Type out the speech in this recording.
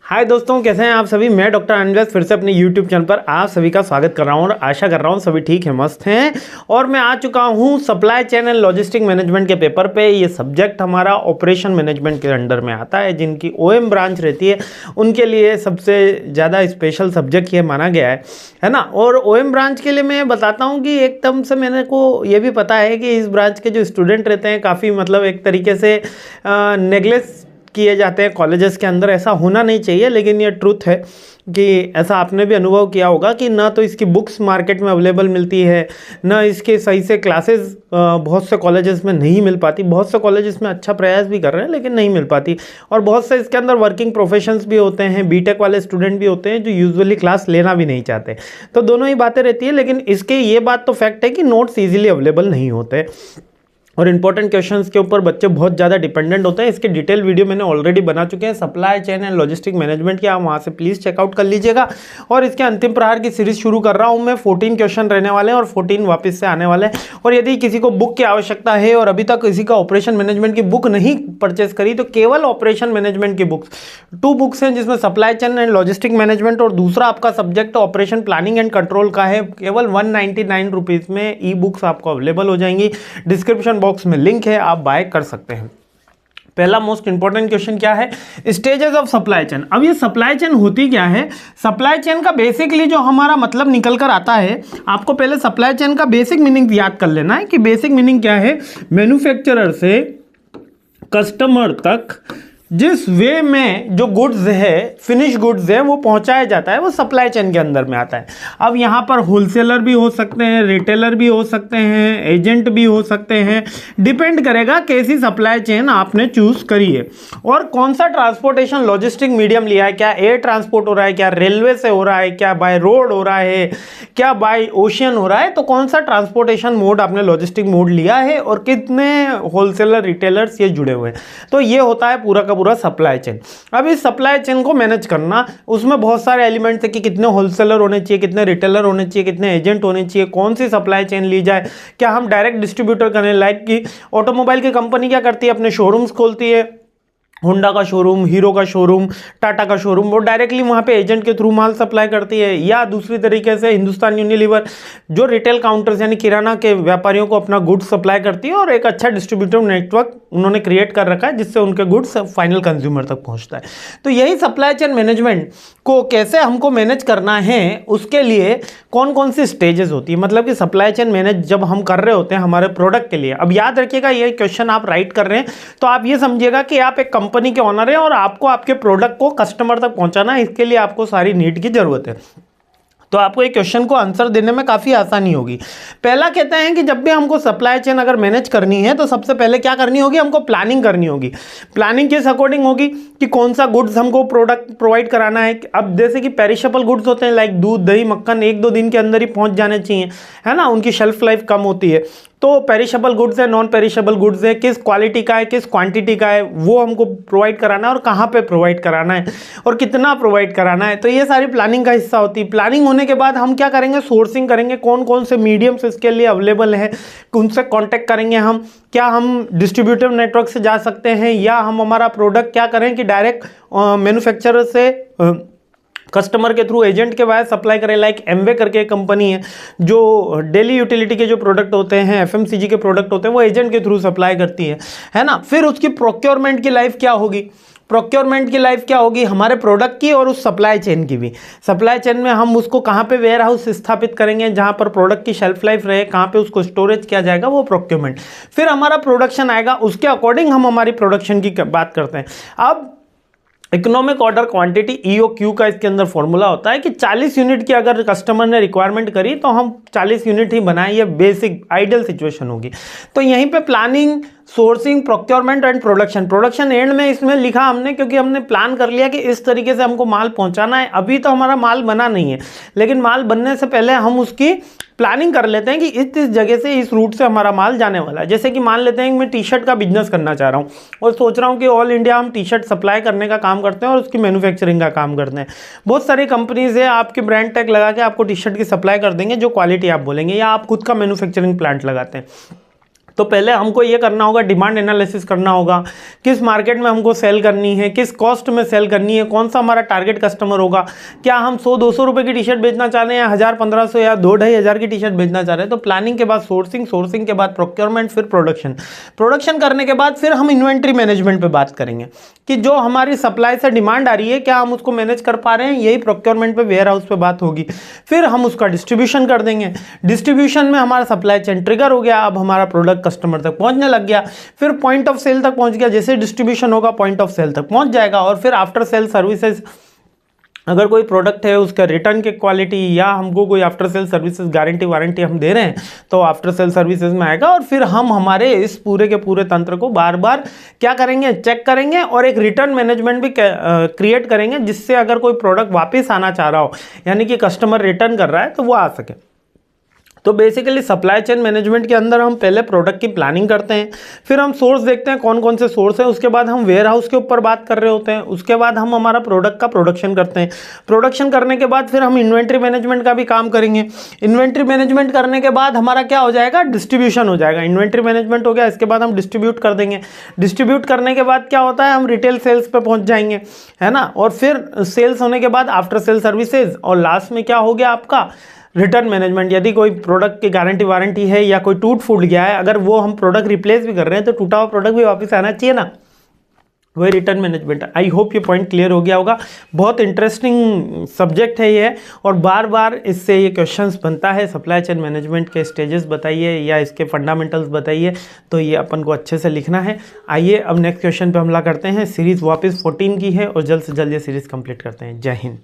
हाय दोस्तों, कैसे हैं आप सभी। मैं डॉक्टर अनवेश फिर से अपने YouTube चैनल पर आप सभी का स्वागत कर रहा हूं और आशा कर रहा हूं सभी ठीक है, मस्त हैं। और मैं आ चुका हूं supply chain and logistic management के पेपर पे। ये सब्जेक्ट हमारा ऑपरेशन मैनेजमेंट के अंडर में आता है। जिनकी OM ब्रांच रहती है उनके लिए सबसे ज़्यादा स्पेशल सब्जेक्ट ये माना गया है ना। और OM ब्रांच के लिए मैं बताता हूँ कि एकदम से मैंने को ये भी पता है कि इस ब्रांच के जो स्टूडेंट रहते हैं काफ़ी मतलब एक तरीके से नेगलेक्ट किए जाते हैं कॉलेजेस के अंदर। ऐसा होना नहीं चाहिए, लेकिन ये ट्रुथ है कि ऐसा आपने भी अनुभव किया होगा कि ना तो इसकी बुक्स मार्केट में अवेलेबल मिलती है, ना इसके सही से क्लासेस बहुत से कॉलेजेस में नहीं मिल पाती। बहुत से कॉलेजेस में अच्छा प्रयास भी कर रहे हैं लेकिन नहीं मिल पाती। और बहुत से इसके अंदर वर्किंग प्रोफेशंस भी होते हैं, बीटेक वाले स्टूडेंट भी होते हैं जो यूजुअली क्लास लेना भी नहीं चाहते। तो दोनों ही बातें रहती है, लेकिन इसके ये बात तो फैक्ट है कि नोट्स ईजिली अवेलेबल नहीं होते और इंपॉर्टेंट क्वेश्चंस के ऊपर बच्चे बहुत ज़्यादा डिपेंडेंट होते हैं। इसके डिटेल वीडियो मैंने ऑलरेडी बना चुके हैं supply chain and logistic management के, आप वहाँ से प्लीज़ चेकआउट कर लीजिएगा। और इसके अंतिम प्रहार की सीरीज शुरू कर रहा हूँ मैं। 14 क्वेश्चन रहने वाले हैं और 14 वापस से आने वाले हैं। और यदि किसी को बुक की आवश्यकता है और अभी तक किसी का ऑपरेशन मैनेजमेंट की बुक नहीं परचेस करी, तो केवल ऑपरेशन मैनेजमेंट की बुक्स 2 बुक्स हैं, जिसमें supply chain and logistic management और दूसरा आपका subject operation planning and control का है। केवल 199 रुपीज़ में ई बुक्स आपको अवेलेबल हो जाएंगी। डिस्क्रिप्शन बॉक्स में लिंक है, आप बाय कर सकते हैं। पहला मोस्ट इंपॉर्टेंट क्वेश्चन क्या है, स्टेजेस ऑफ सप्लाई चेन। अब ये सप्लाई चेन होती क्या है। सप्लाई चेन का बेसिकली जो हमारा मतलब निकल कर आता है, आपको पहले सप्लाई चेन का बेसिक मीनिंग याद कर लेना है कि बेसिक मीनिंग क्या है। मैन्युफैक्चरर से कस्टमर तक जिस वे में जो गुड्स है, फिनिश गुड्स है, वो पहुंचाया जाता है, वो सप्लाई चेन के अंदर में आता है। अब यहाँ पर होलसेलर भी हो सकते हैं, रिटेलर भी हो सकते हैं, एजेंट भी हो सकते हैं। डिपेंड करेगा कैसी सप्लाई चेन आपने चूज करी है और कौन सा ट्रांसपोर्टेशन लॉजिस्टिक मीडियम लिया है। क्या एयर ट्रांसपोर्ट हो रहा है, क्या रेलवे से हो रहा है, क्या बाय रोड हो रहा है, क्या बाय ओशियन हो रहा है। तो कौन सा ट्रांसपोर्टेशन मोड आपने लॉजिस्टिक मोड लिया है और कितने होलसेलर रिटेलर्स ये जुड़े हुए हैं। तो ये होता है पूरा का पूरा सप्लाई चेन। अब इस सप्लाई चेन को मैनेज करना, उसमें बहुत सारे एलिमेंट्स है कि कितने होलसेलर होने चाहिए, कितने रिटेलर होने चाहिए, कितने एजेंट होने चाहिए, कौन सी सप्लाई चेन ली जाए। क्या हम डायरेक्ट डिस्ट्रीब्यूटर करें, लाइक कि ऑटोमोबाइल की कंपनी क्या करती है, अपने शोरूम्स खोलती है, होंडा का शोरूम, हीरो का शोरूम, टाटा का शोरूम, वो डायरेक्टली वहाँ पे एजेंट के थ्रू माल सप्लाई करती है। या दूसरी तरीके से हिंदुस्तान यूनिलीवर जो रिटेल काउंटर्स यानी किराना के व्यापारियों को अपना गुड्स सप्लाई करती है और एक अच्छा डिस्ट्रीब्यूटर नेटवर्क उन्होंने क्रिएट कर रखा है जिससे उनके गुड्स फाइनल कंज्यूमर तक पहुँचता है। तो यही सप्लाई चेन मैनेजमेंट को कैसे हमको मैनेज करना है, उसके लिए कौन कौन सी स्टेजेस होती है। मतलब कि सप्लाई चेन मैनेज जब हम कर रहे होते हैं हमारे प्रोडक्ट के लिए, अब याद रखिएगा ये क्वेश्चन आप राइट कर रहे हैं तो आप ये समझिएगा कि आप एक कंपनी के ऑनर है और आपको आपके प्रोडक्ट को कस्टमर तक पहुंचाना है। इसके लिए आपको सारी नीड की जरूरत है। तो आपको एक क्वेश्चन को आंसर देने में काफ़ी आसानी होगी। पहला कहते हैं कि जब भी हमको सप्लाई चेन अगर मैनेज करनी है तो सबसे पहले क्या करनी होगी, हमको प्लानिंग करनी होगी। प्लानिंग किस अकॉर्डिंग होगी कि कौन सा गुड्स हमको प्रोडक्ट प्रोवाइड कराना है। अब जैसे कि पेरिशेबल गुड्स होते हैं लाइक दूध, दही, मक्खन 1-2 दिन के अंदर ही पहुंच जाने चाहिए, है ना, उनकी शेल्फ लाइफ कम होती है। तो पेरिशेबल गुड्स है, नॉन पेरिशेबल गुड्स है, किस क्वालिटी का है, किस क्वांटिटी का है, वो हमको प्रोवाइड कराना है और कहाँ पे प्रोवाइड कराना है और कितना प्रोवाइड कराना है। तो ये सारी प्लानिंग का हिस्सा होती है। प्लानिंग होने के बाद हम क्या करेंगे, सोर्सिंग करेंगे, कौन कौन से मीडियम्स इसके लिए अवेलेबल है, उनसे कॉन्टेक्ट करेंगे हम। क्या हम डिस्ट्रीब्यूटर नेटवर्क से जा सकते हैं या हम हमारा प्रोडक्ट क्या करें कि डायरेक्ट मैन्युफैक्चरर से कस्टमर के थ्रू एजेंट के वाया सप्लाई करें। लाइक एमवे करके एक कंपनी है जो डेली यूटिलिटी के जो प्रोडक्ट होते हैं, एफएमसीजी के प्रोडक्ट होते हैं, वो एजेंट के थ्रू सप्लाई करती है ना। फिर उसकी प्रोक्योरमेंट की लाइफ क्या होगी, प्रोक्योरमेंट की लाइफ क्या होगी हमारे प्रोडक्ट की और उस सप्लाई चेन की भी। सप्लाई चेन में हम उसको कहाँ पे वेयर हाउस स्थापित करेंगे जहाँ पर प्रोडक्ट की शेल्फ लाइफ रहे, कहाँ पे उसको स्टोरेज किया जाएगा, वो प्रोक्योरमेंट। फिर हमारा प्रोडक्शन आएगा, उसके अकॉर्डिंग हम हमारी प्रोडक्शन की बात करते हैं। अब इकोनॉमिक ऑर्डर क्वांटिटी EOQ का इसके अंदर फॉर्मूला होता है कि 40 यूनिट की अगर कस्टमर ने रिक्वायरमेंट करी तो हम 40 यूनिट ही बनाएं, ये बेसिक आइडियल सिचुएशन होगी। तो यहीं पे planning, sourcing, procurement and production and में इसमें लिखा हमने क्योंकि हमने प्लान कर लिया कि इस तरीके से हमको माल पहुंचाना है। अभी तो हमारा माल बना नहीं है, लेकिन माल बनने से पहले हम उसकी प्लानिंग कर लेते हैं कि इस जगह से, इस रूट से हमारा माल जाने वाला है। जैसे कि मान लेते हैं कि मैं टी-शर्ट का बिजनेस करना चाह रहा हूँ और सोच रहा हूँ कि ऑल इंडिया हम टी-शर्ट सप्लाई करने का काम करते हैं और उसकी मैन्युफैक्चरिंग का काम करते हैं। बहुत सारी कंपनीज है आपके ब्रांड टैग लगा के आपको टी-शर्ट की सप्लाई कर देंगे जो क्वालिटी आप बोलेंगे, या आप खुद का मैन्युफैक्चरिंग प्लांट लगाते हैं। तो पहले हमको ये करना होगा, डिमांड एनालिसिस करना होगा, किस मार्केट में हमको सेल करनी है, किस कॉस्ट में सेल करनी है, कौन सा हमारा टारगेट कस्टमर होगा, क्या हम 100-200 रुपए की टी शर्ट बेचना चाह रहे हैं, 1000-1500 या 2-2500 की टी शर्ट बेचना चाह रहे हैं। तो प्लानिंग के बाद सोर्सिंग, सोर्सिंग के बाद प्रोक्योरमेंट, फिर प्रोडक्शन, प्रोडक्शन करने के बाद फिर हम इन्वेंट्री मैनेजमेंट पे बात करेंगे कि जो हमारी सप्लाई से डिमांड आ रही है क्या हम उसको मैनेज कर पा रहे हैं, यही प्रोक्योरमेंट पे, वेयर हाउस पे बात होगी। फिर हम उसका डिस्ट्रीब्यूशन कर देंगे, डिस्ट्रीब्यूशन में हमारा सप्लाई चेन ट्रिगर हो गया, अब हमारा प्रोडक्ट कस्टमर तक पहुंचने लग गया, फिर पॉइंट ऑफ सेल तक पहुंच गया, जैसे डिस्ट्रीब्यूशन होगा पॉइंट ऑफ सेल तक पहुंच जाएगा। और फिर आफ्टर सेल सर्विसेज, अगर कोई प्रोडक्ट है उसका रिटर्न की क्वालिटी या हमको कोई after sale services guarantee warranty हम दे रहे हैं तो आफ्टर सेल सर्विसेज में आएगा। और फिर हम हमारे इस पूरे के पूरे तंत्र को बार बार क्या करेंगे, चेक करेंगे और एक रिटर्न मैनेजमेंट भी क्रिएट करेंगे, जिससे अगर कोई प्रोडक्ट वापस आना चाह रहा हो, यानी कि कस्टमर रिटर्न कर रहा है, तो वो आ सके। तो बेसिकली सप्लाई चेन मैनेजमेंट के अंदर हम पहले प्रोडक्ट की प्लानिंग करते हैं, फिर हम सोर्स देखते हैं कौन कौन से सोर्स हैं, उसके बाद हम वेयर हाउस के ऊपर बात कर रहे होते हैं, उसके बाद हम हमारा प्रोडक्ट का प्रोडक्शन करते हैं, प्रोडक्शन करने के बाद फिर हम इन्वेंट्री मैनेजमेंट का भी काम करेंगे। इन्वेंट्री मैनेजमेंट करने के बाद हमारा क्या हो जाएगा, डिस्ट्रीब्यूशन हो जाएगा। इन्वेंट्री मैनेजमेंट हो गया, इसके बाद हम डिस्ट्रीब्यूट कर देंगे, डिस्ट्रीब्यूट करने के बाद क्या होता है, हम रिटेल सेल्स पे पहुंच जाएंगे, है ना। और फिर सेल्स होने के बाद आफ्टर सेल सर्विसेज, और लास्ट में क्या हो गया आपका, रिटर्न मैनेजमेंट। यदि कोई प्रोडक्ट की गारंटी वारंटी है या कोई टूट फूट गया है, अगर वो हम प्रोडक्ट रिप्लेस भी कर रहे हैं तो टूटा हुआ प्रोडक्ट भी वापस आना चाहिए ना, वही रिटर्न मैनेजमेंट। आई होप ये पॉइंट क्लियर हो गया होगा। बहुत इंटरेस्टिंग सब्जेक्ट है ये, और बार बार इससे ये क्वेश्चंस बनता है, सप्लाई चेन मैनेजमेंट के स्टेजेस बताइए या इसके फंडामेंटल्स बताइए, तो ये अपन को अच्छे से लिखना है। आइए अब नेक्स्ट क्वेश्चन पे हमला करते हैं। सीरीज़ वापस 14 की है और जल्द से जल्द ये सीरीज़ कंप्लीट करते हैं। जय हिंद।